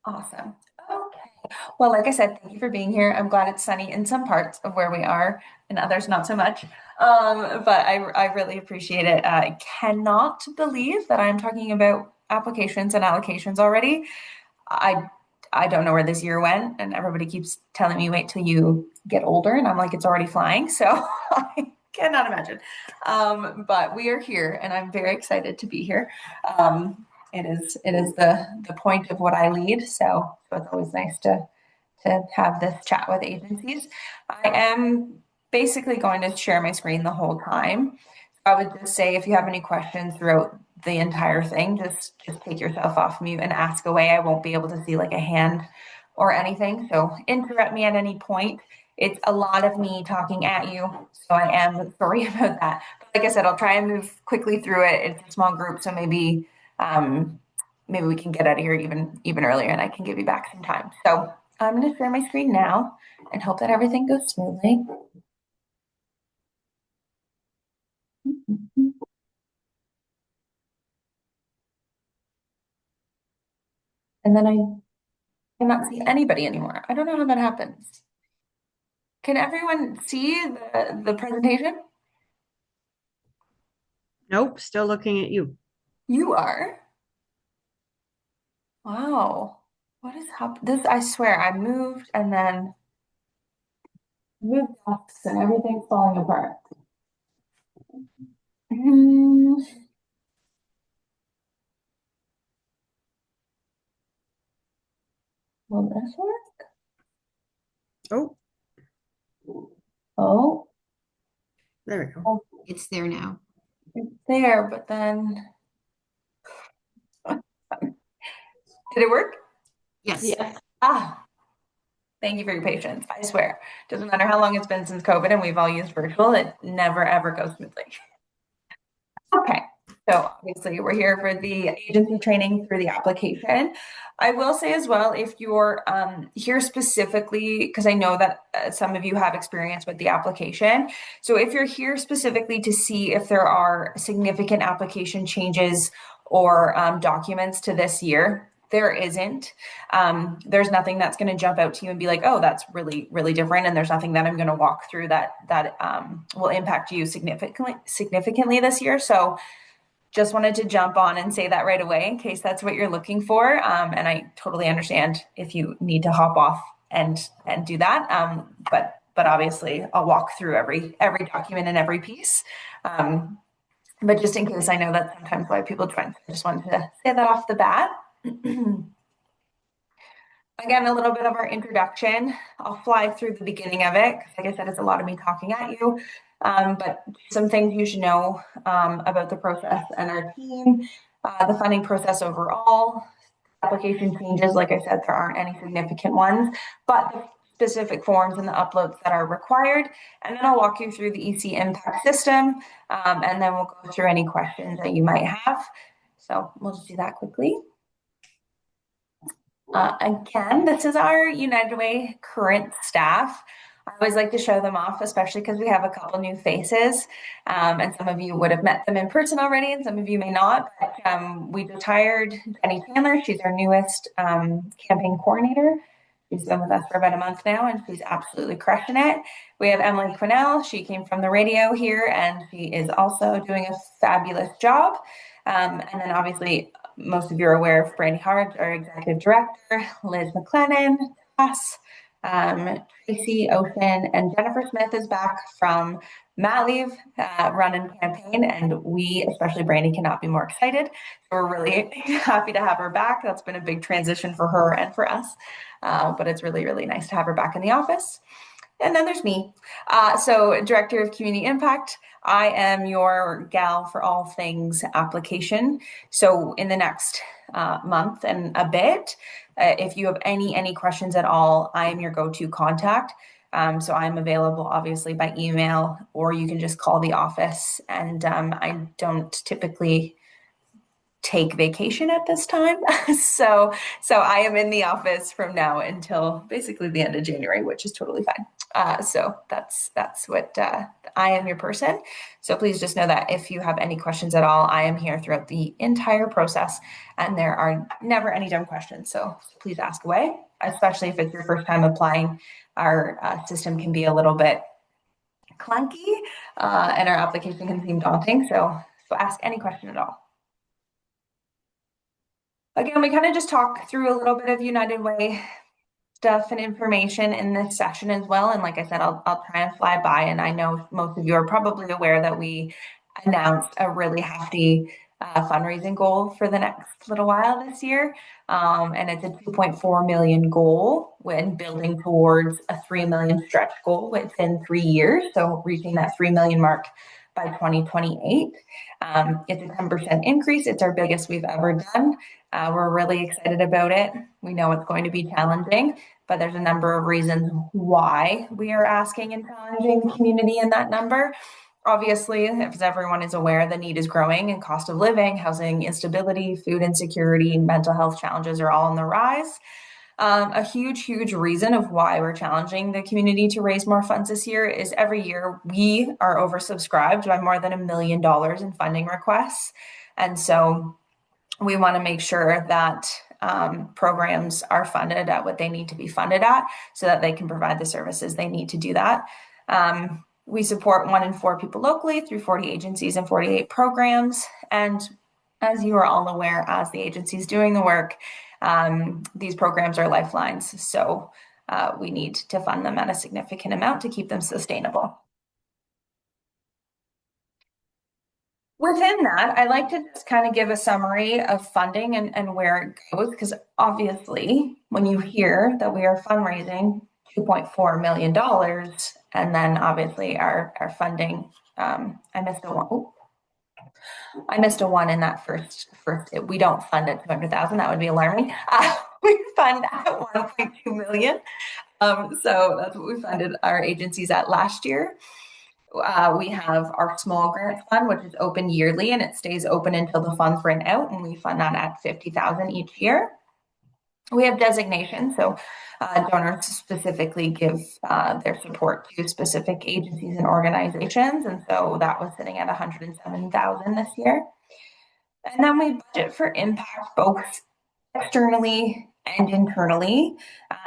Awesome. Okay. Well, like I said, thank you for being here. I'm glad it's sunny in some parts of where we are, and others not so much. But I really appreciate it. I cannot believe that I'm talking about applications and allocations already. I I don't know where this year went, and everybody keeps telling me wait till you get older, and I'm like it's already flying. So I cannot imagine. But we are here, and I'm very excited to be here. It is the point of what I lead, so it's always nice to have this chat with agencies. I am basically going to share my screen the whole time. I would just say if you have any questions throughout the entire thing, just take yourself off mute and ask away. I won't be able to see like a hand or anything. So interrupt me at any point. It's a lot of me talking at you, so I am sorry about that. But like I said, I'll try and move quickly through it. It's a small group, so maybe we can get out of here even earlier, and I can give you back some time. So I'm going to share my screen now and hope that everything goes smoothly. And then I cannot see anybody anymore. I don't know how that happens. Can everyone see the presentation? Nope, still looking at you. You are? Wow. What is happening? This, I swear, I moved and then moved desks and everything's falling apart. Hmm, will this work? Oh, Oh, there we go. oh, It's there now. it's there, but then did it work? Yes. Yes. Ah, thank you for your patience. I swear. Doesn't matter how long it's been since COVID and we've all used virtual, it never ever goes smoothly. Okay. So obviously we're here for the agency training through the application. I will say as well, if you're here specifically, because I know that some of you have experience with the application. So if you're here specifically to see if there are significant application changes or documents to this year, there isn't. There's nothing that's going to jump out to you and be like, oh, that's really, really different. And there's nothing that I'm going to walk through that will impact you significantly this year. So just wanted to jump on and say that right away in case that's what you're looking for. And I totally understand if you need to hop off and do that. But obviously I'll walk through every document and every piece. But just in case, I know that's sometimes why people join. I just wanted to say that off the bat. Again, a little bit of our introduction. I'll fly through the beginning of it. Like I said, it's a lot of me talking at you. But some things you should know about the process and our team, the funding process overall, application changes. Like I said, there aren't any significant ones, but the specific forms and the uploads that are required. And then I'll walk you through the EC impact system, and then we'll go through any questions that you might have. So we'll just do that quickly. Again, this is our United Way current staff. I always like to show them off, especially because we have a couple new faces. And some of you would have met them in person already, and some of you may not. But we just hired Jenny Chandler. She's our newest campaign coordinator. She's been with us for about a month now, and she's absolutely crushing it. We have Emily Quinnell. She came from the radio here, and she is also doing a fabulous job. And then obviously most of you are aware of Brandy Hart, our executive director, Liz McLennan, us, Tracy Ocean, and Jennifer Smith is back from mat leave, run and campaign, and we, especially Brandy, cannot be more excited. So we're really happy to have her back. That's been a big transition for her and for us, but it's really, really nice to have her back in the office. And then there's me. So, Director of Community Impact. I am your gal for all things application. So, in the next month and a bit, if you have any questions at all, I am your go-to contact. So I'm available obviously by email, or you can just call the office. And I don't typically take vacation at this time. So I am in the office from now until basically the end of January, which is totally fine. So that's what I am your person. So please just know that if you have any questions at all, I am here throughout the entire process, and there are never any dumb questions. So please ask away, especially if it's your first time applying. Our system can be a little bit clunky, and our application can seem daunting. So ask any question at all. Again, we kind of just talk through a little bit of United Way stuff and information in this session as well. And like I said, I'll try and fly by. And I know most of you are probably aware that we announced a really hefty fundraising goal for the next little while this year. And it's a 2.4 million goal when building towards a 3 million stretch goal within 3 years. So reaching that 3 million mark by 2028. It's a 10% increase. It's our biggest we've ever done. We're really excited about it. We know it's going to be challenging, but there's a number of reasons why we are asking and challenging the community in that number. Obviously, as everyone is aware, the need is growing and cost of living, housing instability, food insecurity, mental health challenges are all on the rise. A huge reason of why we're challenging the community to raise more funds this year is every year we are oversubscribed by more than $1 million in funding requests. And so we want to make sure that programs are funded at what they need to be funded at so that they can provide the services they need to do that. We support 1 in 4 people locally through 40 agencies and 48 programs. And as you are all aware, as the agencies doing the work, these programs are lifelines. So we need to fund them at a significant amount to keep them sustainable. Within that, I like to just kind of give a summary of funding and where it goes, because obviously, when you hear that we are fundraising $2.4 million, and then obviously our funding, I missed a one. Oh, I missed a one in that first. We don't fund at 200,000. That would be alarming. We fund at 1.2 million. So that's what we funded our agencies at last year. We have our small grants fund, which is open yearly, and it stays open until the funds run out, and we fund that at 50,000 each year. We have designations, so donors specifically give their support to specific agencies and organizations, and so that was sitting at 107,000 this year. And then we budget for impact both externally and internally.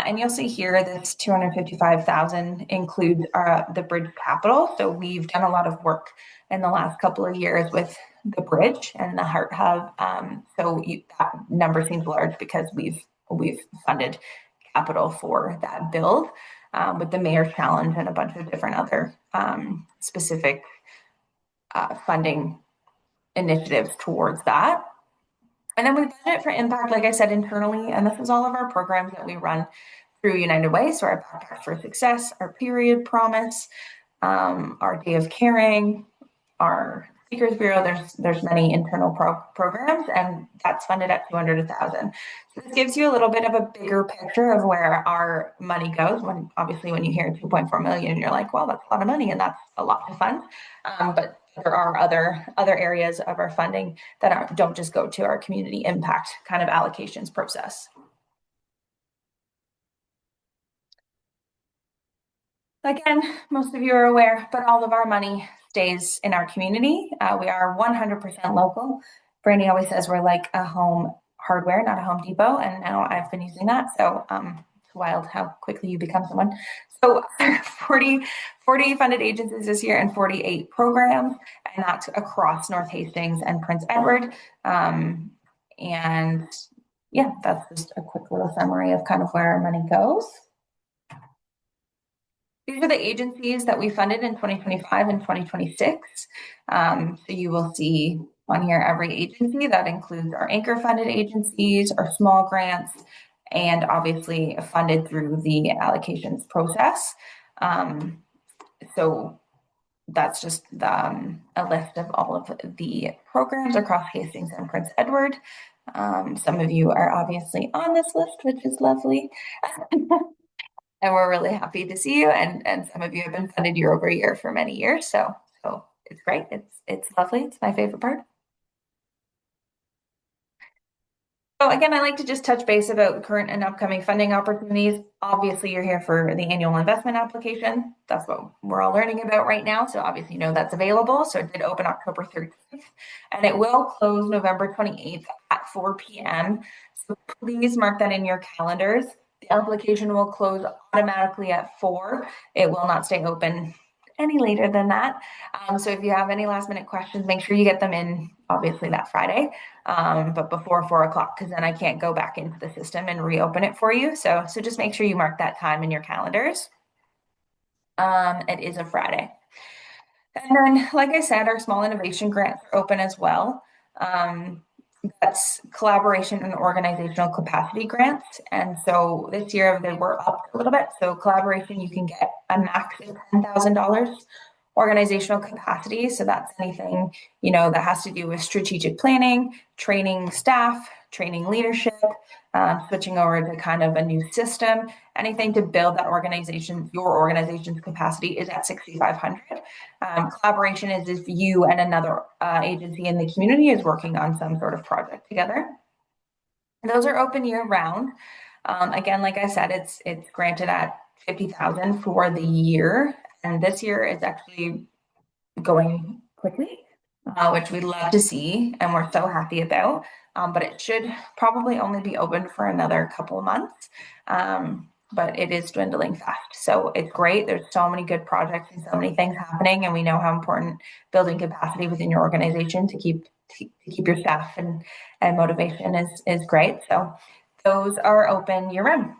And you'll see here this 255,000 includes the bridge capital. So we've done a lot of work in the last couple of years with the bridge and the Heart Hub. That number seems large because we've funded capital for that build with the Mayor's Challenge and a bunch of different other specific funding initiatives towards that. And then we budget for impact, like I said, internally, and this is all of our programs that we run through United Way. So our Backpack for Success, our Period Promise, our Day of Caring, our Speakers Bureau. There's many internal programs, and that's funded at 200,000. So this gives you a little bit of a bigger picture of where our money goes. When you hear 2.4 million, you're like, well, that's a lot of money, and that's a lot to fund. But there are other areas of our funding that don't just go to our community impact kind of allocations process. Again, most of you are aware, but all of our money stays in our community. We are 100% local. Brandy always says we're like a home hardware, not a Home Depot, and now I've been using that. So it's wild how quickly you become someone. So 40 funded agencies this year and 48 programs, and that's across North Hastings and Prince Edward. And yeah, that's just a quick little summary of kind of where our money goes. These are the agencies that we funded in 2025 and 2026. So you will see on here every agency. That includes our anchor funded agencies, our small grants, and obviously funded through the allocations process. So that's just a list of all of the programs across Hastings and Prince Edward. Some of you are obviously on this list, which is lovely. And we're really happy to see you. And some of you have been funded year over year for many years. So it's great. It's lovely. It's my favorite part. So again, I like to just touch base about current and upcoming funding opportunities. Obviously, you're here for the annual investment application. That's what we're all learning about right now. So obviously, you know that's available. So it did open October 13th, and it will close November 28th at 4 p.m. So please mark that in your calendars. The application will close automatically at 4. It will not stay open any later than that. So if you have any last minute questions, make sure you get them in obviously that Friday, but before 4 o'clock, because then I can't go back into the system and reopen it for you. So just make sure you mark that time in your calendars. It is a Friday. And then, like I said, our small innovation grants are open as well. That's collaboration and organizational capacity grants. And so this year they were up a little bit. So collaboration, you can get a max of $10,000. Organizational capacity, so that's anything, that has to do with strategic planning, training staff, training leadership, switching over to kind of a new system, anything to build that your organization's capacity is at 6,500. Collaboration is if you and another agency in the community is working on some sort of project together. Those are open year round. Again, like I said, it's granted at 50,000 for the year, and this year is actually going quickly, which we love to see, and we're so happy about. But it should probably only be open for another couple of months. But it is dwindling fast. So it's great. There's so many good projects and so many things happening, and we know how important building capacity within your organization to keep your staff and motivation is great. So those are open year round.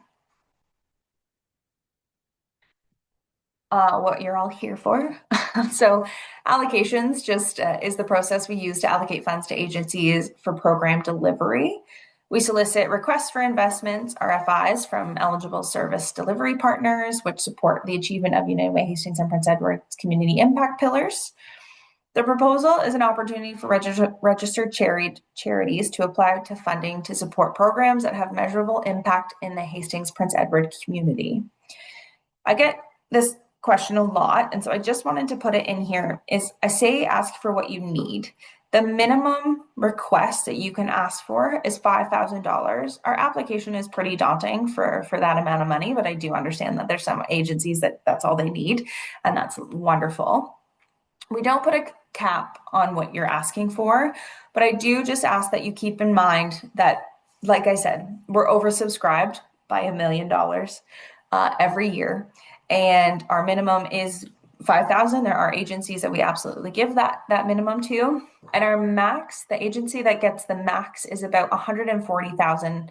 What you're all here for. So allocations just is the process we use to allocate funds to agencies for program delivery. We solicit requests for investments, RFIs, from eligible service delivery partners, which support the achievement of United Way Hastings and Prince Edward's community impact pillars. The proposal is an opportunity for registered charities to apply to funding to support programs that have measurable impact in the Hastings Prince Edward community. I get this question a lot, and so I just wanted to put it in here. Is I say ask for what you need. The minimum request that you can ask for is $5,000. Our application is pretty daunting for that amount of money, but I do understand that there's some agencies that's all they need, and that's wonderful. We don't put a cap on what you're asking for, but I do just ask that you keep in mind that, like I said, we're oversubscribed by $1 million every year, and our minimum is 5,000. There are agencies that we absolutely give that minimum to, and our max, the agency that gets the max, is about $140,000.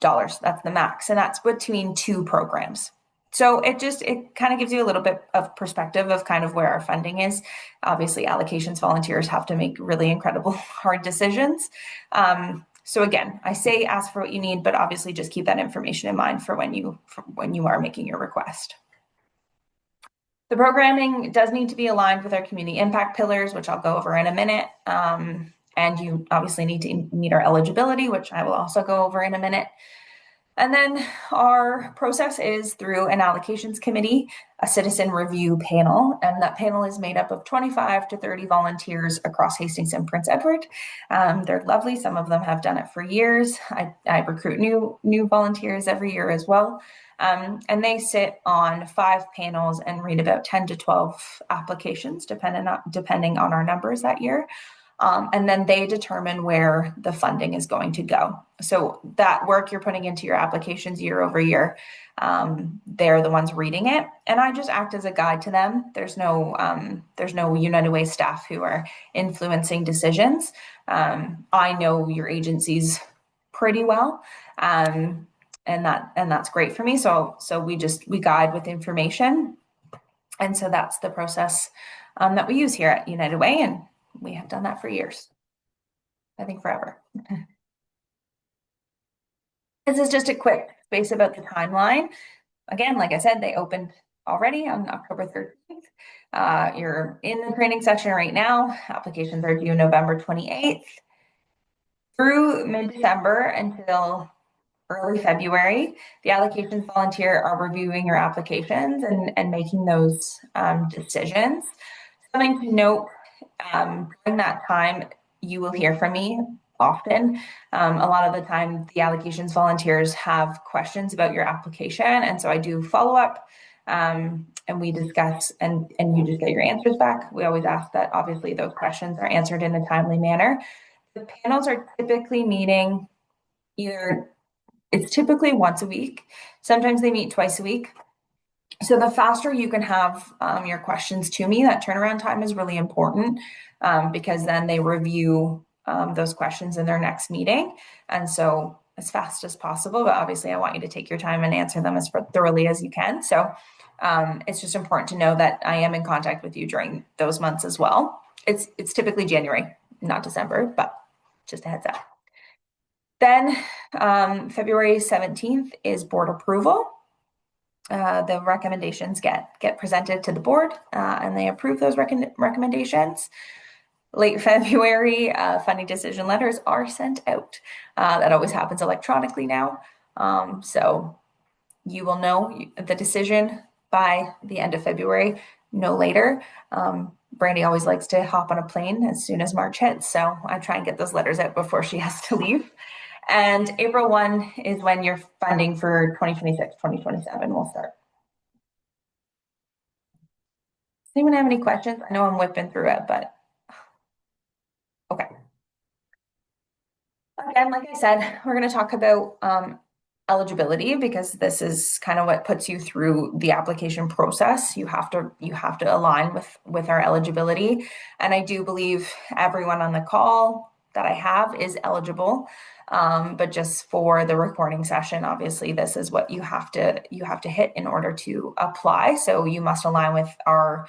That's the max, and that's between 2 programs. So it kind of gives you a little bit of perspective of kind of where our funding is. Obviously, allocations volunteers have to make really incredible hard decisions. So again, I say ask for what you need, but obviously just keep that information in mind for when you are making your request. The programming does need to be aligned with our community impact pillars, which I'll go over in a minute. And you obviously need to meet our eligibility, which I will also go over in a minute. And then our process is through an allocations committee, a citizen review panel, and that panel is made up of 25 to 30 volunteers across Hastings and Prince Edward. They're lovely. Some of them have done it for years. I recruit new volunteers every year as well. And they sit on 5 panels and read about 10 to 12 applications, depending on our numbers that year. And then they determine where the funding is going to go. So that work you're putting into your applications year over year, they're the ones reading it, and I just act as a guide to them. There's no United Way staff who are influencing decisions. I know your agencies pretty well, and that's great for me. So we guide with information, and so that's the process that we use here at United Way, and we have done that for years. I think forever. This is just a quick space about the timeline. Again, like I said, they opened already on October 13th. You're in the training section right now. Applications are due November 28th. Through mid-December until early February, the allocations volunteer are reviewing your applications and making those decisions. Something to note, during that time, you will hear from me often. A lot of the time, the allocations volunteers have questions about your application, and so I do follow up, and we discuss, and you just get your answers back. We always ask that obviously those questions are answered in a timely manner. The panels are typically meeting either, it's typically once a week. Sometimes they meet twice a week. So the faster you can have your questions to me, that turnaround time is really important, because then they review those questions in their next meeting. And so as fast as possible, but obviously I want you to take your time and answer them as thoroughly as you can. So it's just important to know that I am in contact with you during those months as well. It's typically January, not December, but just a heads up. Then February 17th is board approval. The recommendations get presented to the board, and they approve those recommendations. Late February, funding decision letters are sent out. That always happens electronically now. So you will know the decision by the end of February, no later. Brandy always likes to hop on a plane as soon as March hits, so I try and get those letters out before she has to leave. And April 1 is when your funding for 2026, 2027 will start. Does anyone have any questions? I know I'm whipping through it, but okay. Again, like I said, we're going to talk about eligibility, because this is kind of what puts you through the application process. You have to align with our eligibility, and I do believe everyone on the call that I have is eligible. But just for the recording session, obviously this is what you have to hit in order to apply. So you must align with our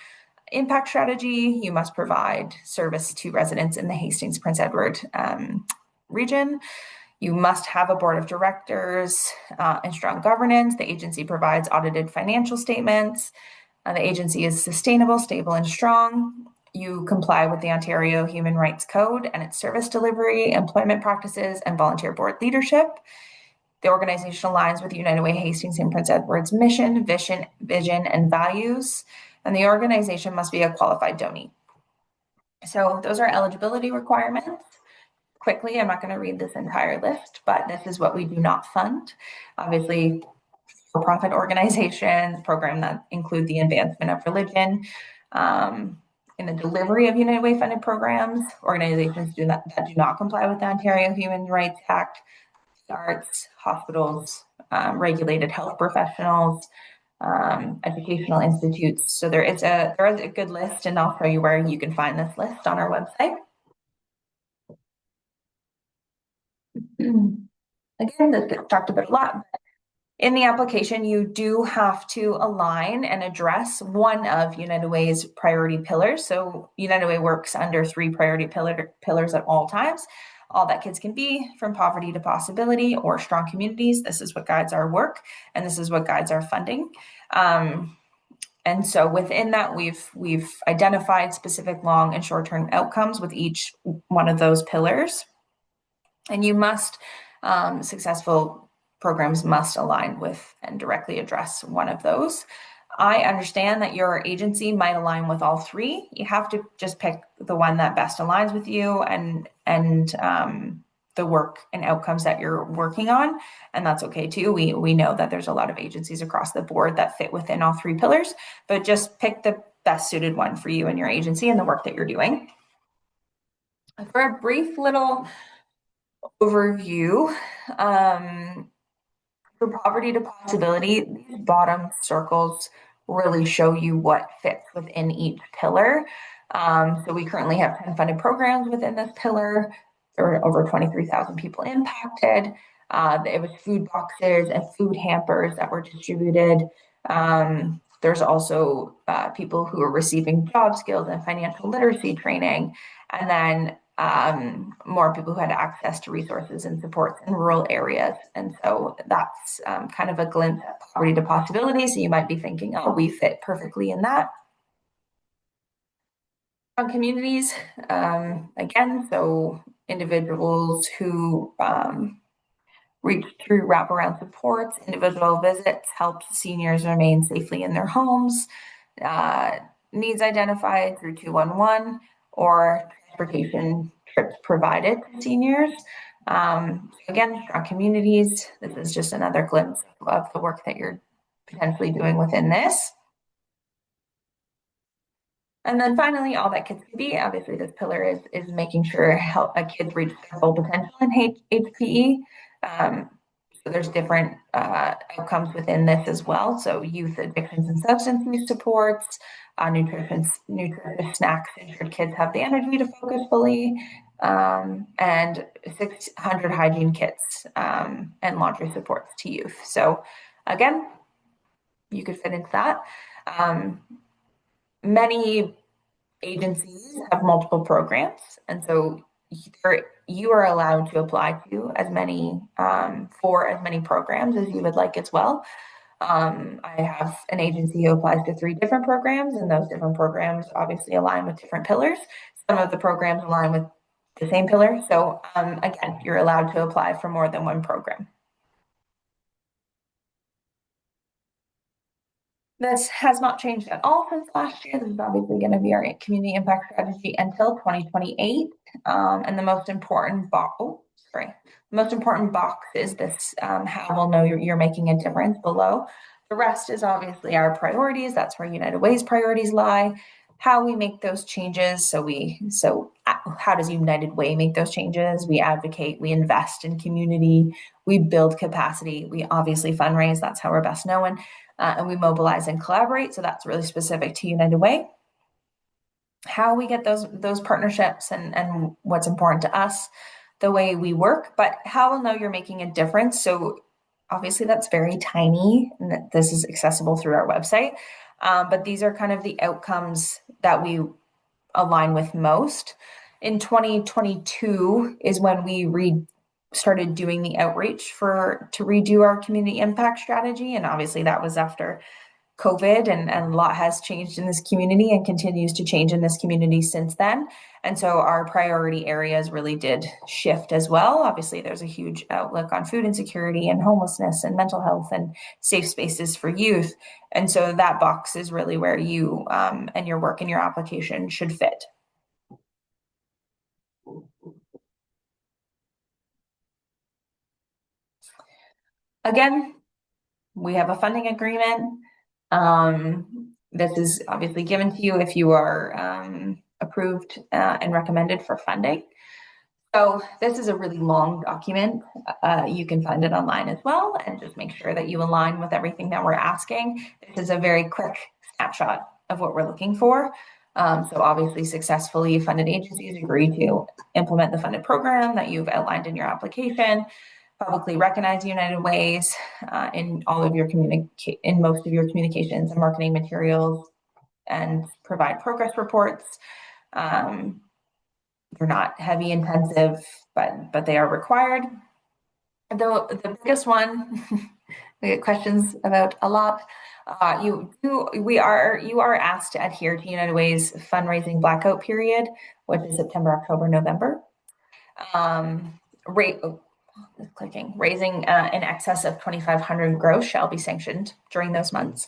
impact strategy. You must provide service to residents in the Hastings Prince Edward region. You must have a board of directors and strong governance. The agency provides audited financial statements. The agency is sustainable, stable, and strong. You comply with the Ontario Human Rights Code and its service delivery, employment practices, and volunteer board leadership. The organization aligns with United Way Hastings and Prince Edward's mission, vision, and values. And the organization must be a qualified donee. So those are eligibility requirements. Quickly, I'm not going to read this entire list, but this is what we do not fund. Obviously, for-profit organizations, programs that include the advancement of religion, in the delivery of United Way funded programs, organizations that do not comply with the Ontario Human Rights Act, arts, hospitals, regulated health professionals, educational institutes. So there is a good list, and I'll show you where you can find this list on our website. Again, this gets talked about a lot. In the application, you do have to align and address one of United Way's priority pillars. So United Way works under 3 priority pillars at all times. All that kids can be, from poverty to possibility, or strong communities. This is what guides our work, and this is what guides our funding. And so within that, we've identified specific long and short-term outcomes with each one of those pillars. And you must, successful programs must align with and directly address one of those. I understand that your agency might align with all 3. You have to just pick the one that best aligns with you and the work and outcomes that you're working on. And that's okay too. We know that there's a lot of agencies across the board that fit within all 3 pillars, but just pick the best suited one for you and your agency and the work that you're doing. For a brief little overview, for poverty to possibility, these bottom circles really show you what fits within each pillar. So we currently have 10 funded programs within this pillar. There were over 23,000 people impacted. It was food boxes and food hampers that were distributed. There's also people who are receiving job skills and financial literacy training. And then more people who had access to resources and supports in rural areas. And so that's kind of a glimpse at poverty to possibility. So you might be thinking, oh, we fit perfectly in that. On communities, again, so individuals who reach through wraparound supports, individual visits, help seniors remain safely in their homes, needs identified through 211, or transportation trips provided to seniors. Again, strong communities. This is just another glimpse of the work that you're potentially doing within this. And then finally, all that kids can be. Obviously, this pillar is making sure help a kid reach their full potential in HPE. So there's different outcomes within this as well. So youth addictions and substance use supports, nutritious snacks, ensured kids have the energy to focus fully, and 600 hygiene kits and laundry supports to youth. So again, you could fit into that. Many agencies have multiple programs, and so you are allowed to apply to as many for as many programs as you would like as well. I have an agency who applies to 3 different programs, and those different programs obviously align with different pillars. Some of the programs align with the same pillar. So again, you're allowed to apply for more than one program. This has not changed at all since last year. This is obviously going to be our community impact strategy until 2028. And the most important box, the most important box is this, how we'll know you're making a difference below. The rest is obviously our priorities. That's where United Way's priorities lie. How we make those changes. So how does United Way make those changes? We advocate, we invest in community, we build capacity, we obviously fundraise. That's how we're best known. And we mobilize and collaborate. So that's really specific to United Way. How we get those partnerships and what's important to us, the way we work, but how we'll know you're making a difference. So obviously that's very tiny, and that this is accessible through our website. But these are kind of the outcomes that we align with most. In 2022 is when we started doing the outreach to redo our community impact strategy. And obviously that was after COVID, and a lot has changed in this community and continues to change in this community since then. And so our priority areas really did shift as well. Obviously, there's a huge outlook on food insecurity and homelessness and mental health and safe spaces for youth. And so that box is really where you and your work and your application should fit. Again, we have a funding agreement. This is obviously given to you if you are approved and recommended for funding. So this is a really long document. You can find it online as well, and just make sure that you align with everything that we're asking. This is a very quick snapshot of what we're looking for. So obviously successfully funded agencies agree to implement the funded program that you've outlined in your application, publicly recognize United Ways in all of your in most of your communications and marketing materials, and provide progress reports. They're not heavy intensive, but they are required. The biggest one we get questions about a lot. You are asked to adhere to United Way's fundraising blackout period, which is September, October, November. Raising in excess of 2,500 gross shall be sanctioned during those months.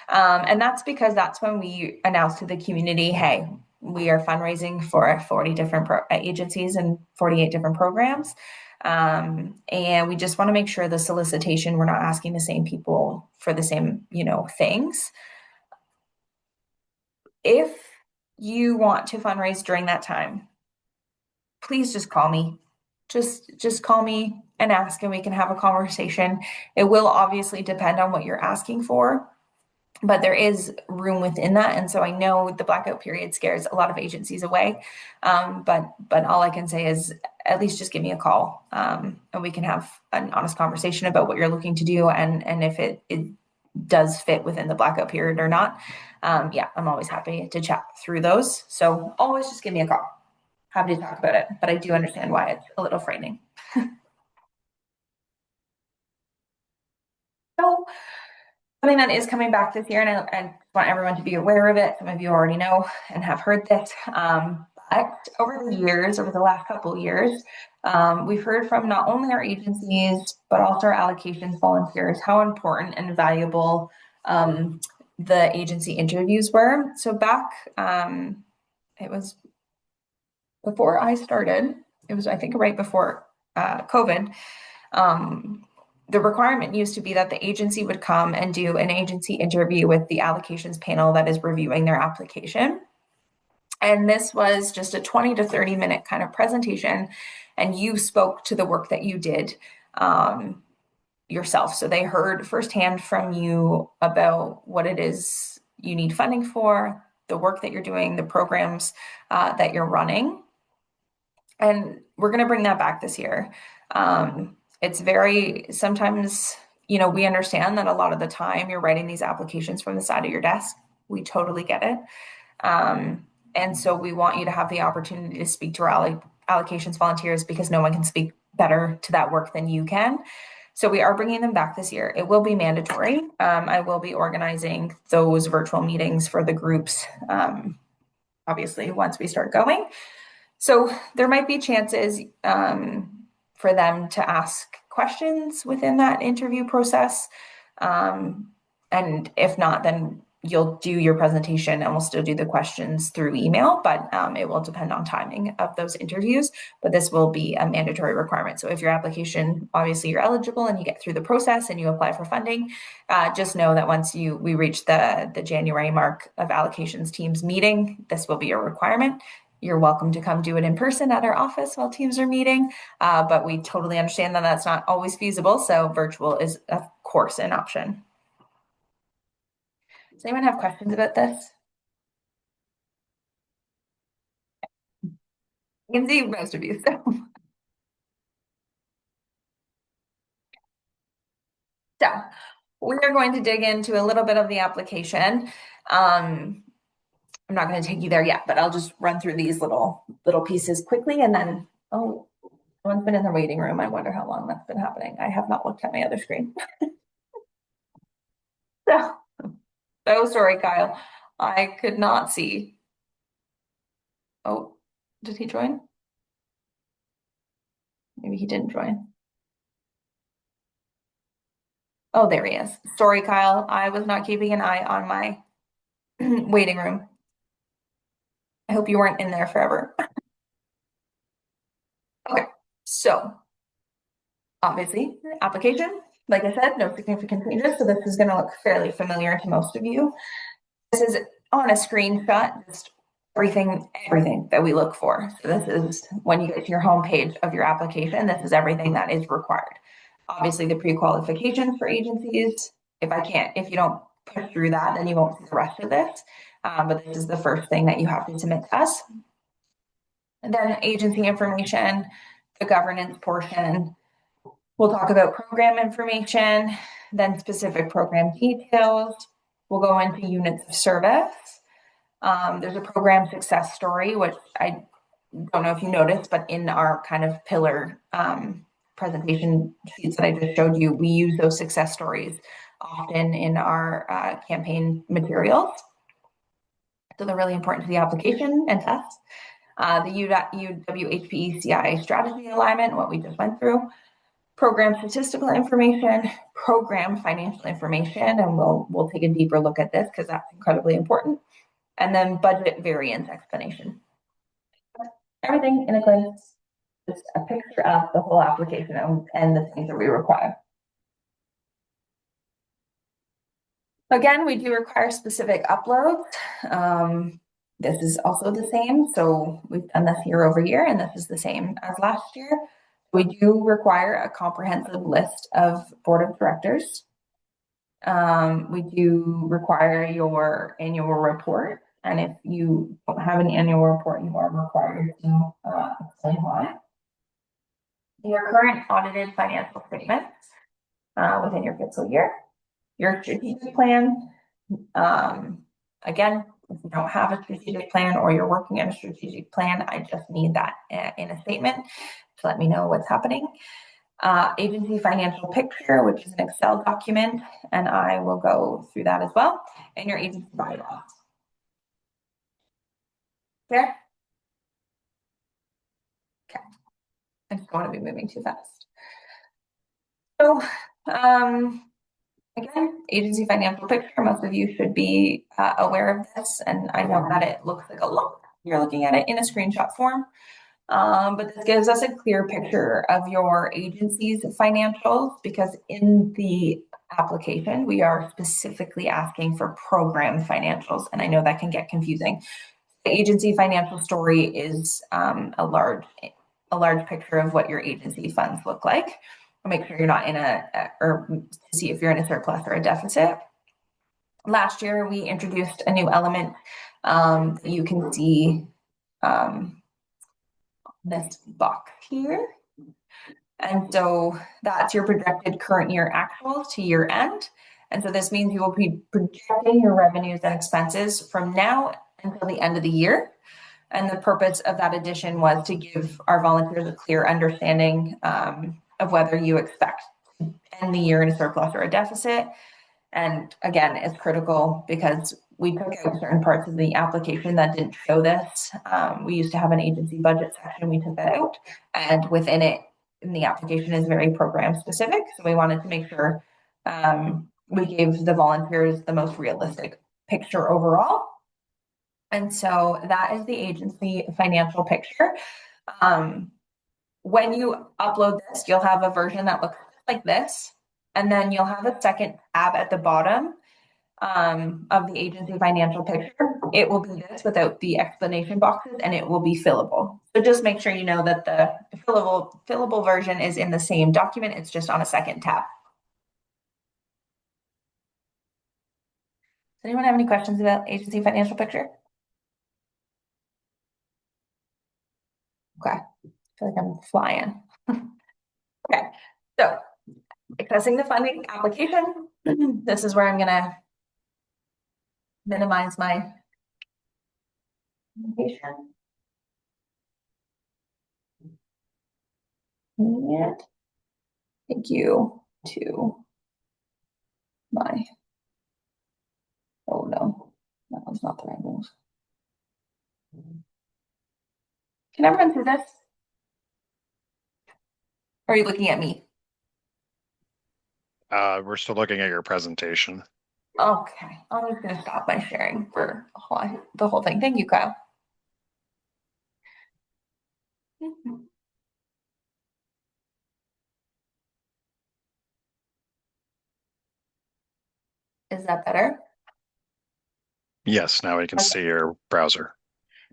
And that's because that's when we announce to the community, hey, we are fundraising for 40 different agencies and 48 different programs. And we just want to make sure the solicitation, we're not asking the same people for the same, things. If you want to fundraise during that time, please just call me. Just call me and ask, and we can have a conversation. It will obviously depend on what you're asking for, but there is room within that. And so I know the blackout period scares a lot of agencies away. But all I can say is at least just give me a call, and we can have an honest conversation about what you're looking to do and if it does fit within the blackout period or not. I'm always happy to chat through those. So always just give me a call. Happy to talk about it, but I do understand why it's a little frightening. So something that is coming back this year, and I want everyone to be aware of it. Some of you already know and have heard this, but over the last couple of years, we've heard from not only our agencies, but also our allocations volunteers, how important and valuable the agency interviews were. So back, it was before I started, it was, I think, right before COVID, the requirement used to be that the agency would come and do an agency interview with the allocations panel that is reviewing their application. And this was just a 20 to 30 minute kind of presentation, and you spoke to the work that you did yourself. So they heard firsthand from you about what it is you need funding for, the work that you're doing, the programs that you're running. And we're going to bring that back this year. It's very, sometimes, you know, we understand that a lot of the time you're writing these applications from the side of your desk. We totally get it. And so we want you to have the opportunity to speak to our allocations volunteers, because no one can speak better to that work than you can. So we are bringing them back this year. It will be mandatory. I will be organizing those virtual meetings for the groups, obviously, once we start going. So there might be chances for them to ask questions within that interview process. And if not, then you'll do your presentation and we'll still do the questions through email, but it will depend on timing of those interviews. But this will be a mandatory requirement. So if your application, obviously you're eligible and you get through the process and you apply for funding, just know that once we reach the January mark of allocations teams meeting, this will be a requirement. You're welcome to come do it in person at our office while teams are meeting, but we totally understand that that's not always feasible. So virtual is, of course, an option. Does anyone have questions about this? I can see most of you. So we're going to dig into a little bit of the application. I'm not going to take you there yet, but I'll just run through these little pieces quickly, and then, oh, someone's been in the waiting room. I wonder how long that's been happening. I have not looked at my other screen. So sorry, Kyle. I could not see. Oh, did he join? Maybe he didn't join. Oh, there he is. Sorry, Kyle. I was not keeping an eye on my waiting room. I hope you weren't in there forever. Okay, so obviously, application, like I said, no significant changes. So this is going to look fairly familiar to most of you. This is on a screenshot, just everything that we look for. So this is when you get to your homepage of your application, this is everything that is required. Obviously, the pre-qualifications for agencies. If you don't push through that, then you won't see the rest of this. But this is the first thing that you have to submit to us. And then agency information, the governance portion. We'll talk about program information, then specific program details. We'll go into units of service. There's a program success story, which I don't know if you noticed, but in our kind of pillar presentation sheets that I just showed you, we use those success stories often in our campaign materials. So they're really important to the application and test. The UWHPE-CI strategy alignment, what we just went through. Program statistical information, program financial information, and we'll take a deeper look at this because that's incredibly important. And then budget variance explanation. Everything in a glance, just a picture of the whole application and the things that we require. Again, we do require specific uploads. This is also the same. So we've done this year over year, and this is the same as last year. We do require a comprehensive list of board of directors. We do require your annual report. And if you don't have an annual report, you are required to explain why. Your current audited financial statements within your fiscal year. Your strategic plan. Again, if you don't have a strategic plan or you're working on a strategic plan, I just need that in a statement to let me know what's happening. Agency financial picture, which is an Excel document, and I will go through that as well, and your agency bylaws. Fair? Okay. I just don't want to be moving too fast. So, again, agency financial picture, most of you should be aware of this, and I know that it looks like a lot, you're looking at it in a screenshot form. But this gives us a clear picture of your agency's financials because in the application, we are specifically asking for program financials. And I know that can get confusing. The agency financial story is a large picture of what your agency funds look like. Make sure you're not in or to see if you're in a surplus or a deficit. Last year, we introduced a new element that you can see this box here. And so that's your projected current year actuals to year end. And so this means you will be projecting your revenues and expenses from now until the end of the year. And the purpose of that addition was to give our volunteers a clear understanding of whether you expect to end the year in a surplus or a deficit. And again, it's critical because we took out certain parts of the application that didn't show this. We used to have an agency budget section, we took that out. And within it, in the application is very program specific. So we wanted to make sure we gave the volunteers the most realistic picture overall. And so that is the agency financial picture. When you upload this, you'll have a version that looks like this. And then you'll have a second tab at the bottom of the agency financial picture. It will be this without the explanation boxes and it will be fillable. So just make sure you know that the fillable version is in the same document. It's just on a second tab. Does anyone have any questions about agency financial picture? Okay, I feel like I'm flying. Okay, so accessing the funding application. This is where I'm gonna minimize my presentation. And thank you to my, oh no, that was not the right move. Can I run through this? Or are you looking at me? We're still looking at your presentation. Okay, I'm just gonna stop my sharing for the whole thing. Thank you, Kyle. Is that better? Yes, now we can Okay. see your browser.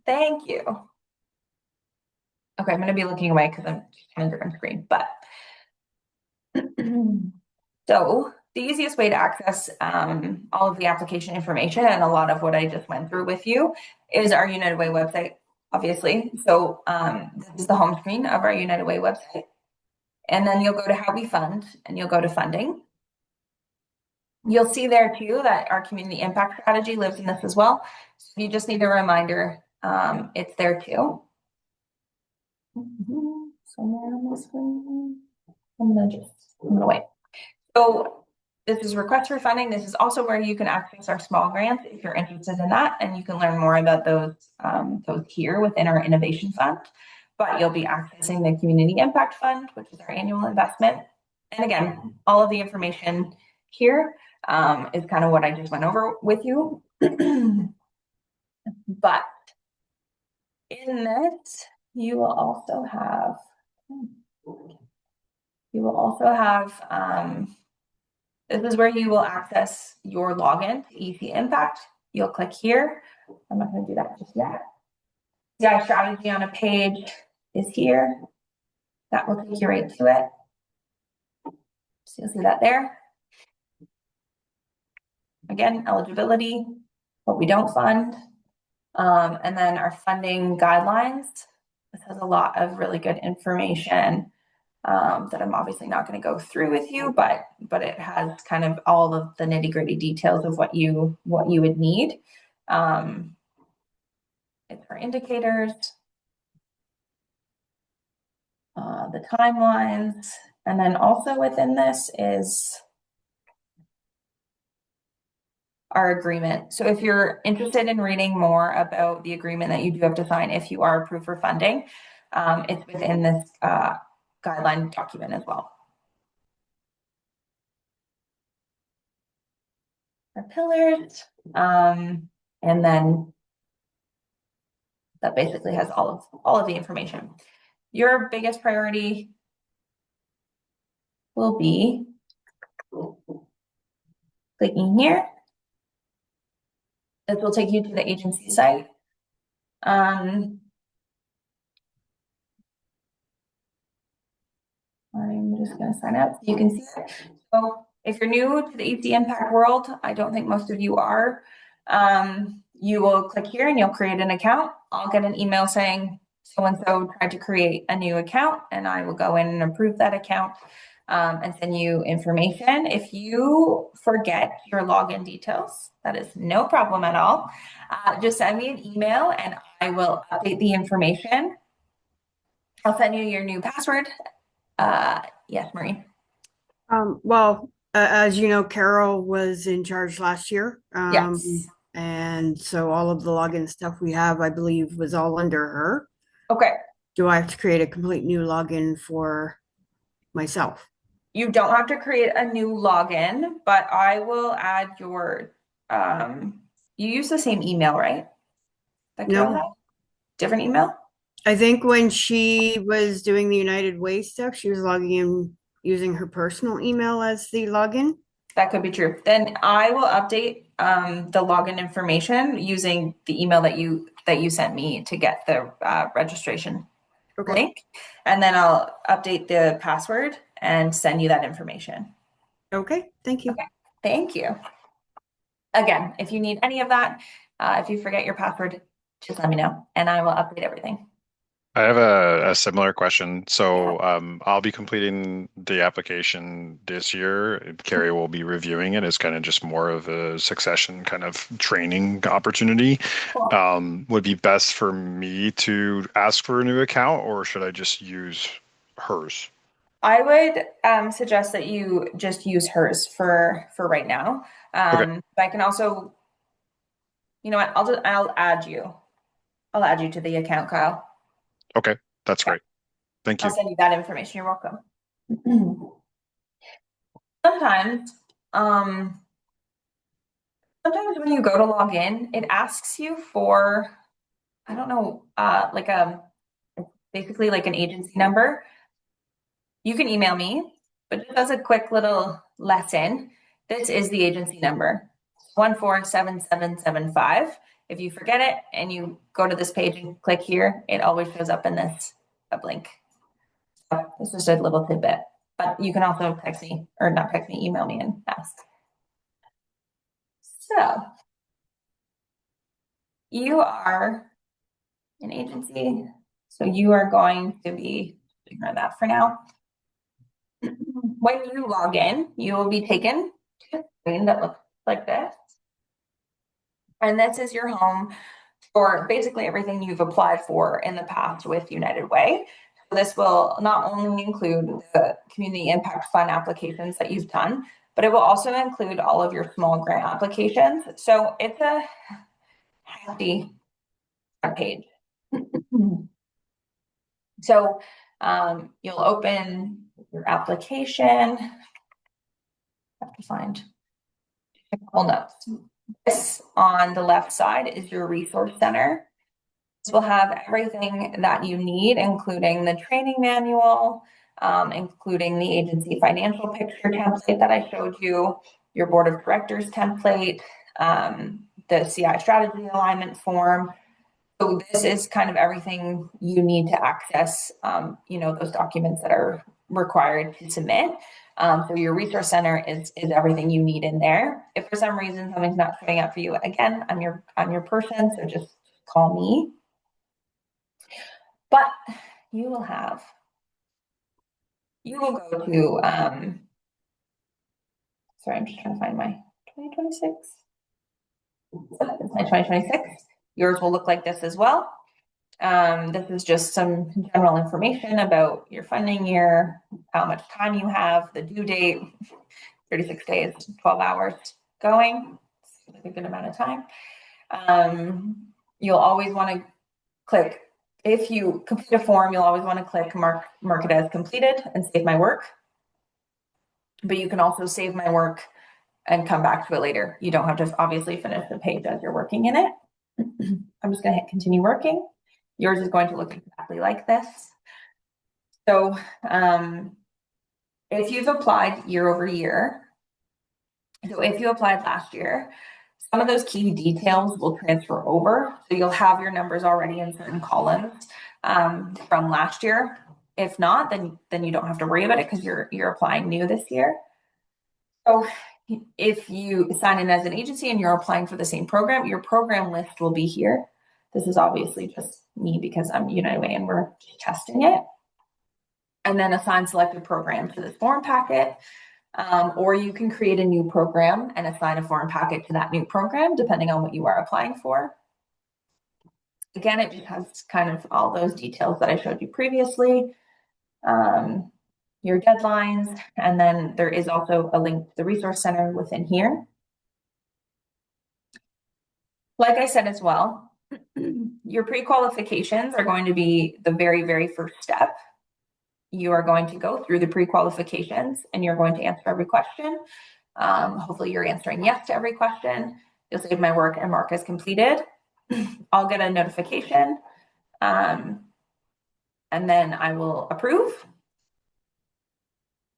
Thank you. Okay, I'm gonna be looking away because I'm on a different screen, but so the easiest way to access all of the application information and a lot of what I just went through with you is our United Way website, obviously. So this is the home screen of our United Way website. And then you'll go to how we fund and you'll go to funding. You'll see there too that our community impact strategy lives in this as well. So if you just need a reminder, it's there too. Somewhere on the screen. I'm gonna wait. So this is request for funding. This is also where you can access our small grants if you're interested in that, and you can learn more about those here within our innovation fund. But you'll be accessing the community impact fund, which is our annual investment. And again, all of the information here is kind of what I just went over with you. But in this, you will also have this is where you will access your login to EC Impact. You'll click here. I'm not going to do that just yet. CI strategy on a page is here. That will take you right to it. So you'll see that there. Again, eligibility, what we don't fund, and then our funding guidelines. This has a lot of really good information that I'm obviously not going to go through with you, but it has kind of all of the nitty gritty details of what you would need. It's our indicators, the timelines, and then also within this is our agreement. So if you're interested in reading more about the agreement that you do have to sign if you are approved for funding, it's within this guideline document as well. Our pillars, and then that basically has all of the information. Your biggest priority will be clicking here. This will take you to the agency site. I'm just going to sign up so you can see it. So if you're new to the AC Impact world, I don't think most of you are, you will click here and you'll create an account. I'll get an email saying so-and-so tried to create a new account, and I will go in and approve that account and send you information. If you forget your login details, that is no problem at all. Just send me an email and I will update the information. I'll send you your new password. Yes, Maureen. Well, as you know, Carol was in charge last year. Yes. And so all of the login stuff we have, I believe, was all under her. Okay. Do I have to create a complete new login for myself? You don't have to create a new login, but I will add your, you use the same email, right? That Carol No. had? Different email? I think when she was doing the United Way stuff, she was logging in using her personal email as the login. That could be true. Then I will update the login information using the email that you sent me to get the registration Okay. link, and then I'll update the password and send you that information. Okay. Thank you. Okay. Thank you. Again, if you need any of that, if you forget your password, just let me know and I will update everything. I have a similar question. So I'll be completing the application this year. Carrie will be reviewing it as kind of just more of a succession kind of training opportunity. Cool. Would be best for me to ask for a new account, or should I just use hers? I would suggest that you just use hers for right now. Okay. But I can also, you know what, I'll add you. I'll add you to the account, Kyle. Okay, that's great. Thank I'll you. send you that information. You're welcome. Sometimes, sometimes when you go to log in, it asks you for, I don't know, like basically like an agency number. You can email me, but just as a quick little lesson, this is the agency number, 147775. If you forget it and you go to this page and click here, it always shows up in this link. So this is just a little tidbit, but you can also text me, or not text me, email me and ask. So you are an agency, so you are going to be, ignore that for now. When you log in, you will be taken to a screen that looks like this. And this is your home for basically everything you've applied for in the past with United Way. This will not only include the community impact fund applications that you've done, but it will also include all of your small grant applications. So it's a hefty front page. So you'll open your application. I have to find a couple notes. This on the left side is your resource center. This will have everything that you need, including the training manual, including the agency financial picture template that I showed you, your board of directors template, the CI strategy alignment form. So this is kind of everything you need to access, those documents that are required to submit. So your resource center is everything you need in there. If for some reason something's not showing up for you, again, I'm your person, so just call me. But you will go to, sorry, I'm just trying to find my 2026. So this is my 2026. Yours will look like this as well. This is just some general information about your funding year, how much time you have, the due date, 36 days, 12 hours going. It's like a good amount of time. You'll always want to click, if you complete a form, you'll always want to click mark it as completed and save my work. But you can also save my work and come back to it later. You don't have to obviously finish the page as you're working in it. I'm just going to hit continue working. Yours is going to look exactly like this. So if you've applied year over year, so if you applied last year, some of those key details will transfer over. So you'll have your numbers already in certain columns from last year. If not, then you don't have to worry about it because you're applying new this year. So if you sign in as an agency and you're applying for the same program, your program list will be here. This is obviously just me because I'm United Way and we're testing it. And then assign selected program to this form packet. Or you can create a new program and assign a form packet to that new program, depending on what you are applying for. Again, it just has kind of all those details that I showed you previously, your deadlines, and then there is also a link to the resource center within here. Like I said as well, your pre-qualifications are going to be the very, very first step. You are going to go through the pre-qualifications and you're going to answer every question. Hopefully you're answering yes to every question. You'll save my work and mark as completed. I'll get a notification and then I will approve.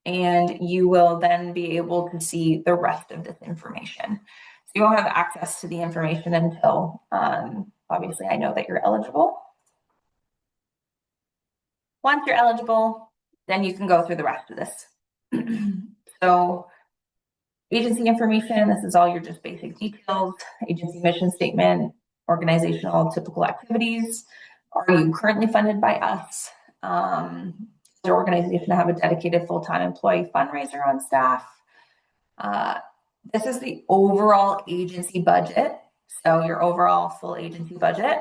And you will then be able to see the rest of this information. So you won't have access to the information until obviously I know that you're eligible. Once you're eligible, then you can go through the rest of this. So agency information, this is all your just basic details, agency mission statement, organizational typical activities. Are you currently funded by us? Does your organization have a dedicated full-time employee fundraiser on staff? This is the overall agency budget. So your overall full agency budget.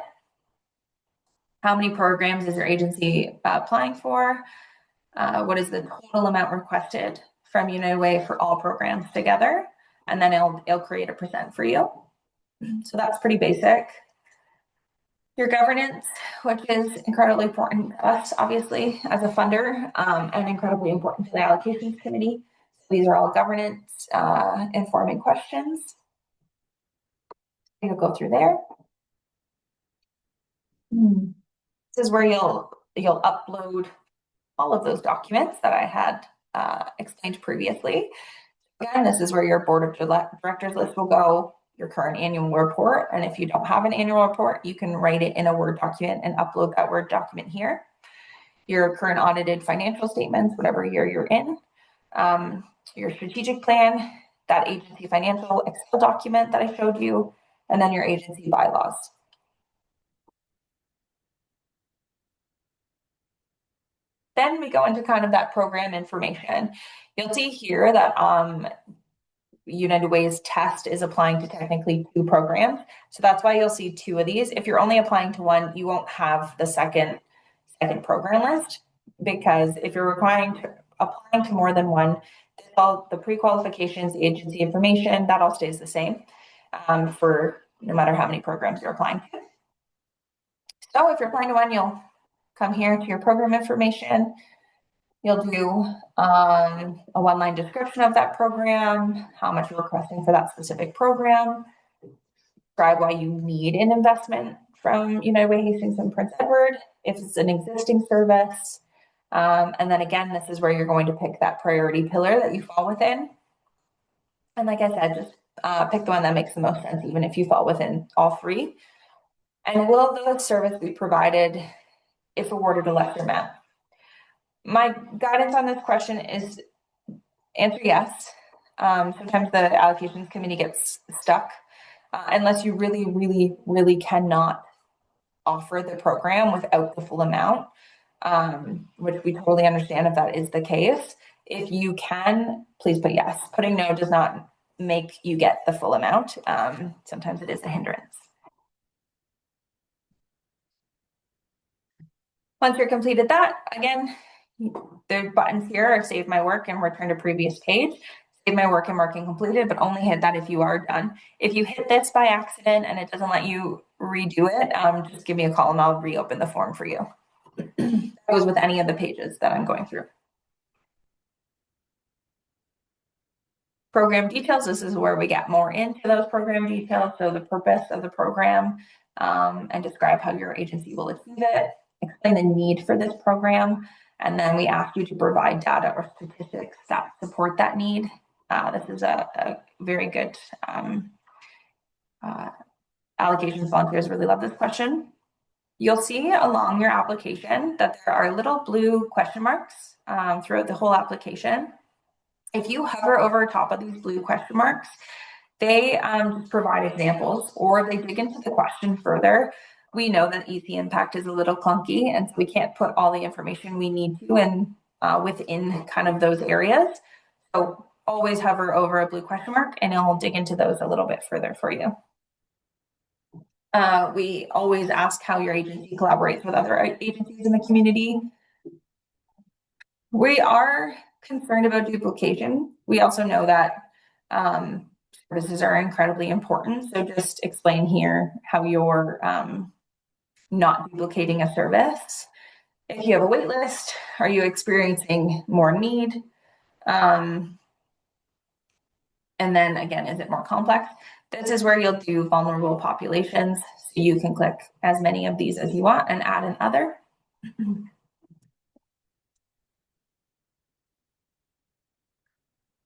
How many programs is your agency applying for? What is the total amount requested from United Way for all programs together? And then it'll create a percent for you. So that's pretty basic. Your governance, which is incredibly important to us, obviously, as a funder, and incredibly important to the allocations committee. So these are all governance informing questions. You'll go through there. This is where you'll upload all of those documents that I had explained previously. Again, this is where your board of directors list will go, your current annual report. And if you don't have an annual report, you can write it in a Word document and upload that Word document here. Your current audited financial statements, whatever year you're in, your strategic plan, that agency financial Excel document that I showed you, and then your agency bylaws. Then we go into kind of that program information. You'll see here that United Way's test is applying to technically 2 programs. So that's why you'll see 2 of these. If you're only applying to one, you won't have the second program list, because if you're applying to more than one, all the pre-qualifications, the agency information, that all stays the same for no matter how many programs you're applying to. So if you're applying to one, you'll come here to your program information. You'll do a one-line description of that program, how much you're requesting for that specific program, describe why you need an investment from United Way Hastings and Prince Edward, if it's an existing service. And then again, this is where you're going to pick that priority pillar that you fall within. And like I said, just pick the one that makes the most sense, even if you fall within all 3. And will the service be provided if awarded a lesser amount? My guidance on this question is answer yes. Sometimes the allocations committee gets stuck unless you really, really, really cannot offer the program without the full amount, which we totally understand if that is the case. If you can, please put yes. Putting no does not make you get the full amount. Sometimes it is a hindrance. Once you're completed that, again, the buttons here are save my work and return to previous page. Save my work and marking completed, but only hit that if you are done. If you hit this by accident and it doesn't let you redo it, just give me a call and I'll reopen the form for you. That goes with any of the pages that I'm going through. Program details, this is where we get more into those program details. So the purpose of the program, and describe how your agency will achieve it, explain the need for this program, and then we ask you to provide data or statistics that support that need. This is a very good allocations volunteers really love this question. You'll see along your application that there are little blue question marks throughout the whole application. If you hover over top of these blue question marks, they provide examples or they dig into the question further. We know that EC impact is a little clunky, and so we can't put all the information we need to in within kind of those areas. So always hover over a blue question mark and it'll dig into those a little bit further for you. We always ask how your agency collaborates with other agencies in the community. We are concerned about duplication. We also know that services are incredibly important. So just explain here how you're not duplicating a service. If you have a wait list, are you experiencing more need? And then again, is it more complex? This is where you'll do vulnerable populations. So you can click as many of these as you want and add an other.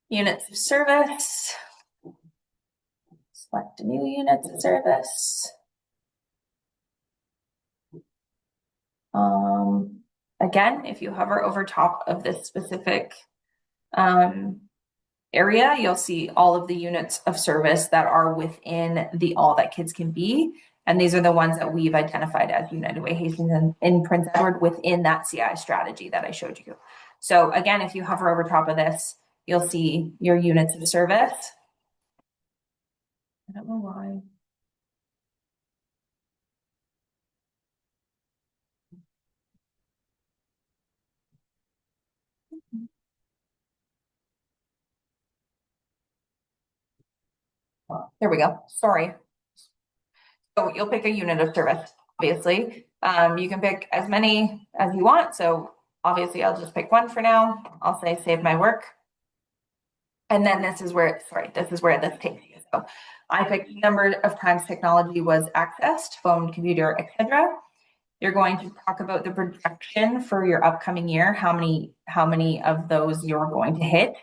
Units of service. Select new units of service. Again, if you hover over top of this specific area, you'll see all of the units of service that are within the All That Kids Can Be. And these are the ones that we've identified as United Way Hastings in Prince Edward within that CI strategy that I showed you. So again, if you hover over top of this, you'll see your units of service. I don't know why. There we go. Sorry. So you'll pick a unit of service, obviously. You can pick as many as you want. So obviously I'll just pick one for now. I'll say save my work. And then this is where this takes you. So I picked number of times technology was accessed, phone, computer, etc. You're going to talk about the projection for your upcoming year, how many of those you're going to hit.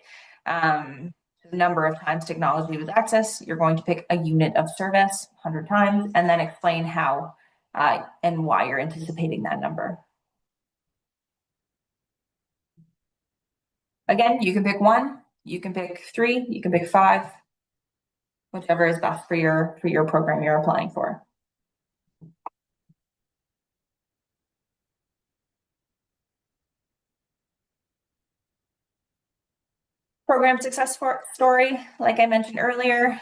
The number of times technology was accessed, you're going to pick a unit of service 100 times and then explain how and why you're anticipating that number. Again, you can pick one, you can pick three, you can pick five, whichever is best for your program you're applying for. Program success story, like I mentioned earlier,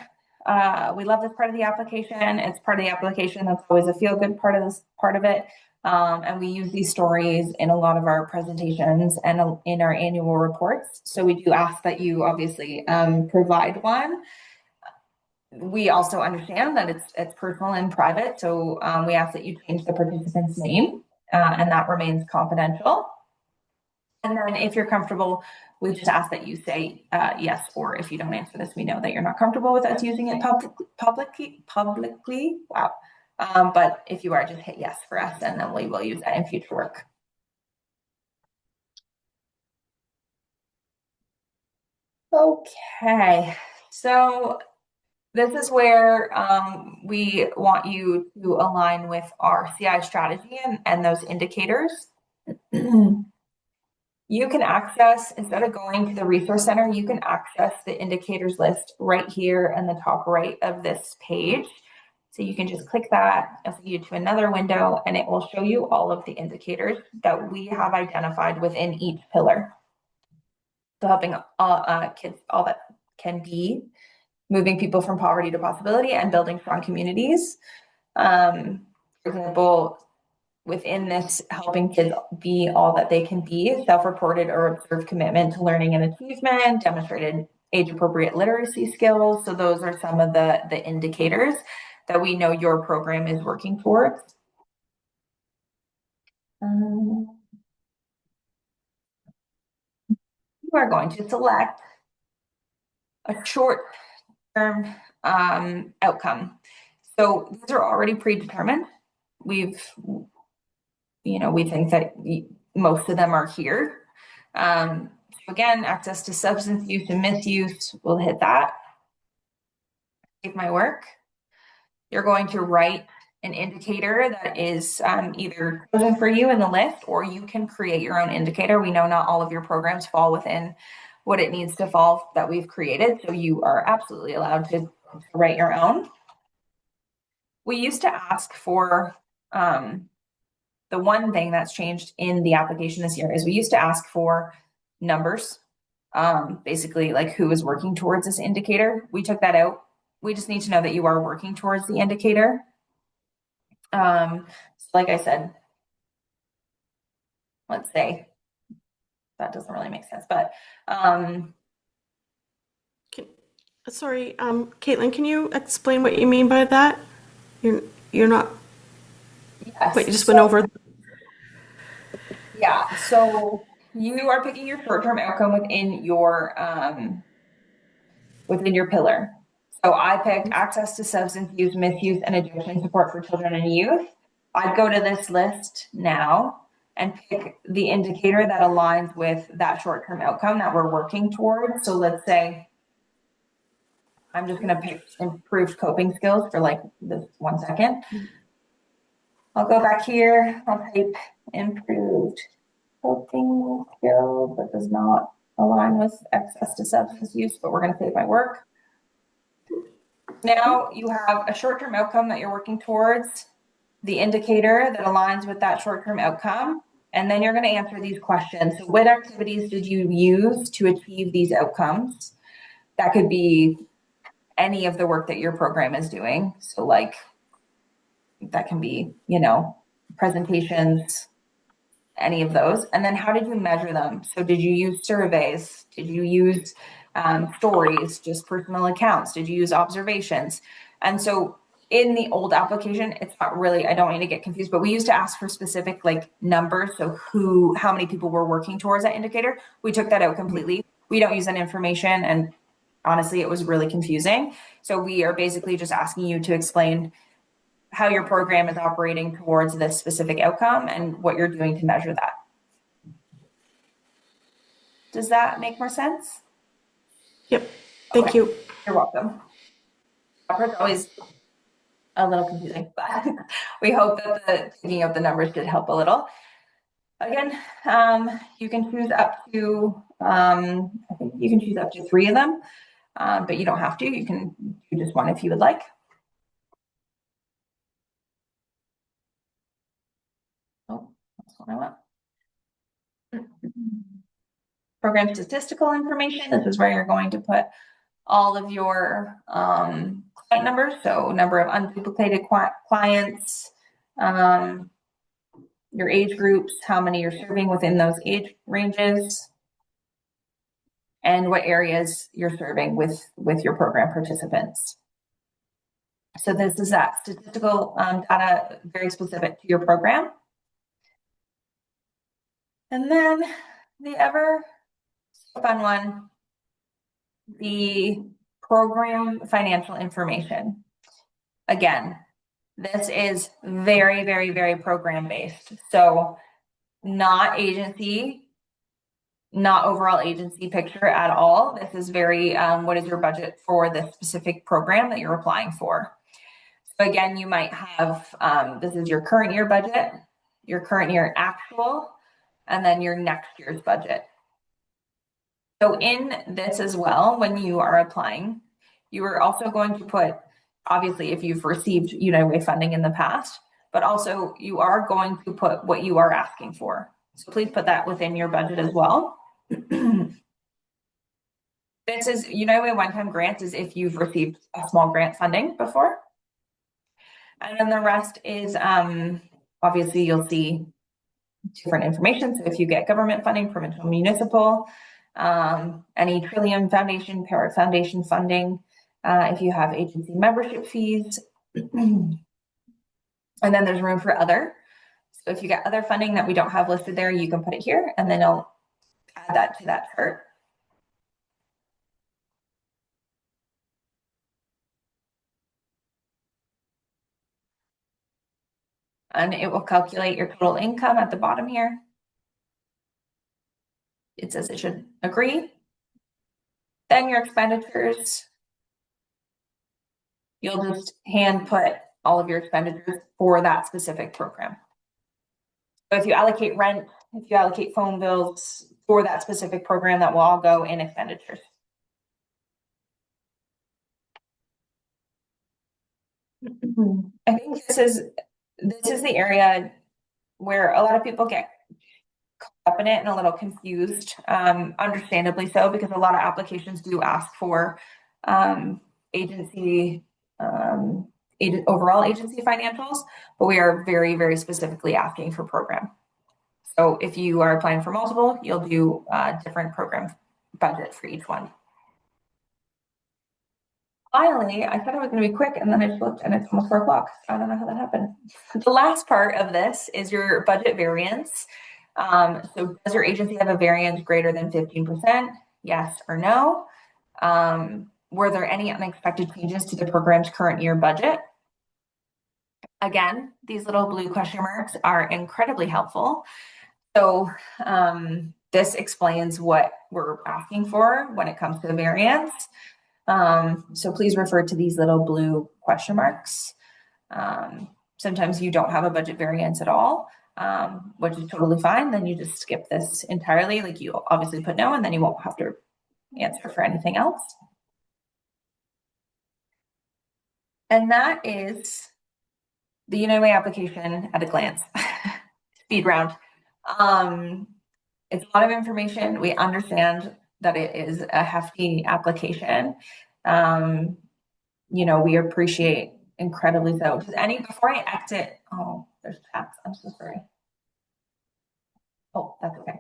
we love this part of the application. It's part of the application that's always a feel-good part of it. And we use these stories in a lot of our presentations and in our annual reports. So we do ask that you obviously provide one. We also understand that it's personal and private. So we ask that you change the participant's name and that remains confidential. And then if you're comfortable, we just ask that you say yes, or if you don't answer this, we know that you're not comfortable with us using it publicly. Wow. But if you are, just hit yes for us, and then we will use that in future work. Okay, so this is where we want you to align with our CI strategy and those indicators. You can access, instead of going to the Resource Center, you can access the indicators list right here in the top right of this page. So you can just click that, it'll take you to another window, and it will show you all of the indicators that we have identified within each pillar. So helping kids, all that can be, moving people from poverty to possibility, and building strong communities. For example, within this, helping kids be all that they can be, self-reported or observed commitment to learning and achievement, demonstrated age-appropriate literacy skills. So those are some of the indicators that we know your program is working towards. You are going to select a short-term outcome. So these are already predetermined. We think that most of them are here. So again, access to substance use and misuse, we'll hit that. Save my work. You're going to write an indicator that is either chosen for you in the list, or you can create your own indicator. We know not all of your programs fall within what it needs to fall that we've created, so you are absolutely allowed to write your own. We used to ask for the one thing that's changed in the application this year is we used to ask for numbers, basically like who is working towards this indicator. We took that out. We just need to know that you are working towards the indicator. Like I said, let's say that doesn't really make sense, but Sorry, Caitlin, can you explain what you mean by that? You're not, yes. but you just went over. Yeah, so you are picking your short-term outcome within your pillar. So I picked access to substance use, misuse, and addiction support for children and youth. I'd go to this list now and pick the indicator that aligns with that short-term outcome that we're working towards. So let's say I'm just going to pick improved coping skills for like this 1 second. I'll go back here. I'll type improved coping skills. That does not align with access to substance use, but we're going to save my work. Now you have a short-term outcome that you're working towards, the indicator that aligns with that short-term outcome, and then you're going to answer these questions. So what activities did you use to achieve these outcomes? That could be any of the work that your program is doing. So like that can be, presentations, any of those. And then how did you measure them? So did you use surveys? Did you use stories, just personal accounts? Did you use observations? And so in the old application, it's not really, I don't want you to get confused, but we used to ask for specific like numbers. So how many people were working towards that indicator? We took that out completely. We don't use that information. And honestly, it was really confusing. So we are basically just asking you to explain how your program is operating towards this specific outcome and what you're doing to measure that. Does that make more sense? Yep. Thank you. You're welcome. It's always a little confusing, but we hope that the taking of the numbers did help a little. Again, you can choose up to, I think you can choose up to 3 of them, but you don't have to. You can do just one if you would like. Oh, that's what I want. Program statistical information. This is where you're going to put all of your client numbers. So number of unduplicated clients, your age groups, how many you're serving within those age ranges, and what areas you're serving with your program participants. So this is that statistical data, very specific to your program. And then the ever fun one, the program financial information. Again, this is very, very, very program based. So not agency, not overall agency picture at all. This is very, what is your budget for the specific program that you're applying for? So again, you might have, this is your current year budget, your current year actual, and then your next year's budget. So in this as well, when you are applying, you are also going to put, obviously, if you've received United Way funding in the past, but also you are going to put what you are asking for. So please put that within your budget as well. This is United Way one-time grants is if you've received a small grant funding before. And then the rest is, obviously, you'll see different information. So if you get government funding, provincial, municipal, any Trillium Foundation, Parrot Foundation funding, if you have agency membership fees, and then there's room for other. So if you get other funding that we don't have listed there, you can put it here, and then I'll add that to that chart. and it will calculate your total income at the bottom here. It says it should agree. Then your expenditures, you'll just hand put all of your expenditures for that specific program. So if you allocate rent, if you allocate phone bills for that specific program, that will all go in expenditures. I think this is the area where a lot of people get caught up in it and a little confused, understandably so, because a lot of applications do ask for agency overall agency financials, but we are very, very specifically asking for program. So if you are applying for multiple, you'll do a different program budget for each one. Finally, I thought it was going to be quick, and then I just looked, and it's almost 4 o'clock. I don't know how that happened. The last part of this is your budget variance. So does your agency have a variance greater than 15%? Yes or no? Were there any unexpected changes to the program's current year budget? Again, these little blue question marks are incredibly helpful. So this explains what we're asking for when it comes to the variance. So please refer to these little blue question marks. Sometimes you don't have a budget variance at all, which is totally fine. Then you just skip this entirely. Like, you obviously put no, and then you won't have to answer for anything else. And that is the United Way application at a glance. Speed round. It's a lot of information. We understand that it is a hefty application. You know, we appreciate incredibly so. Before I exit, oh, there's chats. I'm so sorry. Oh, that's okay.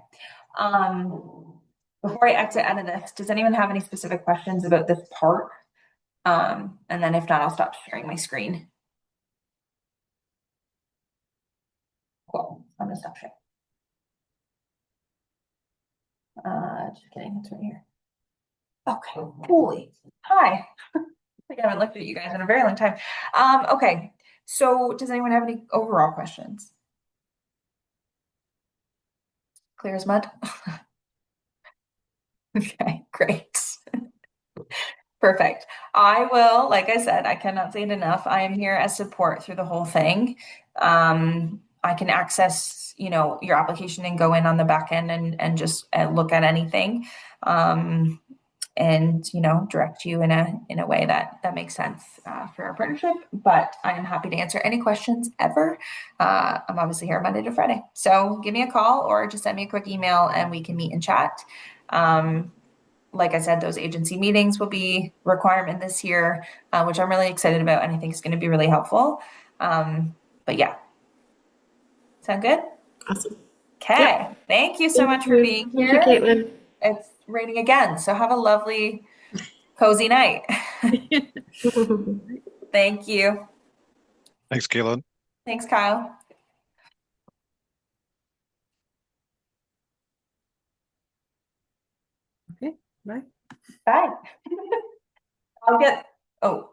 Before I exit out of this, does anyone have any specific questions about this part? And then if not, I'll stop sharing my screen. Cool. I'm gonna stop sharing. Just kidding, it's right here. Okay, holy, hi. I think I haven't looked at you guys in a very long time. Okay, so does anyone have any overall questions? Clear as mud? Okay, great. Perfect. I will, like I said, I cannot say it enough. I am here as support through the whole thing. I can access, you know, your application and go in on the back end and just look at anything. And, you know, direct you in a way that makes sense for our partnership. But I am happy to answer any questions ever. I'm obviously here Monday to Friday. So give me a call or just send me a quick email and we can meet and chat. Like I said, those agency meetings will be a requirement this year, which I'm really excited about, and I think it's going to be really helpful. But yeah. Sound good? Awesome. Okay. Yep. Thank you so much for being here. Thank you, Caitlin. It's raining again, so have a lovely, cozy night. Thank you. Thanks, Caitlin. Thanks, Kyle. Okay, bye. Bye. I'll get, oh,